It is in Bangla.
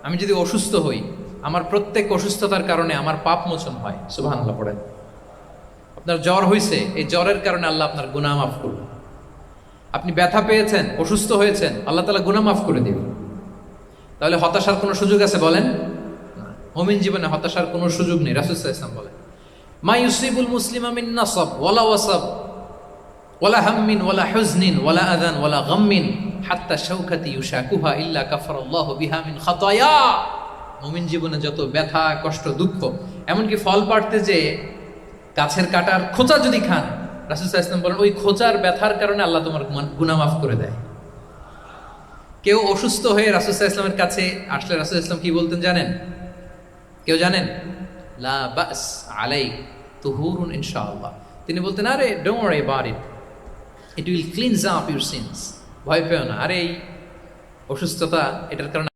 আমি যদি অসুস্থ হই, আমার প্রত্যেক অসুস্থতার কারণে আমার পাপ মোচন হয়। সুবহানাল্লাহ পড়েন। আপনার জ্বর হয়েছে, এই জ্বরের কারণে আল্লাহ আপনার গুনাহ মাফ করবে। আপনি ব্যথা পেয়েছেন, অসুস্থ হয়েছেন, আল্লাহ তাআলা গুনাহ মাফ করে দিবেন। তাহলে হতাশার কোনো সুযোগ আছে বলেন? না। মুমিন জীবনে হতাশার কোনো সুযোগ নেই। রাসূল সাল্লাল্লাহু আলাইহি ওয়াসাল্লাম বলেন, মা ইউসিবুল মুসলিমা মিন নাসাব ওয়ালা ওয়াসাব ওয়ালা হাম্মিন ওয়ালা হুজনিন ওয়ালা আযান ওয়ালা গাম্মিন হাত্তা শাওকাতি ইউশাকুহা ইল্লা কাফারাল্লাহু বিহা মিন খাতায়া। মুমিন জীবনে যত ব্যথা, কষ্ট, দুঃখ, এমনকি ফল পাড়তে যে গাছের কাটার খোঁচা যদি খান, রাসূল সাল্লাল্লাহু আলাইহি ওয়াসাল্লাম বলেন ওই খোঁচার ব্যথার কারণে আল্লাহ তোমার গুনাহ মাফ করে দেয়। কেউ অসুস্থ হয়ে রাসূল সাল্লাল্লাহু আলাইহি ওয়াসাল্লামের কাছে আসলে রাসূল সাল্লাল্লাহু আলাইহি ওয়াসাল্লাম কি বলতেন জানেন? কেউ জানেন? লা বাস আলাইক তুহুরুন ইনশাআল্লাহ। তিনি বলতেন, আরে don't worry about it, it will cleanse up your scenes. ভয় পেও না, আরে এই অসুস্থতা, এটার কারণে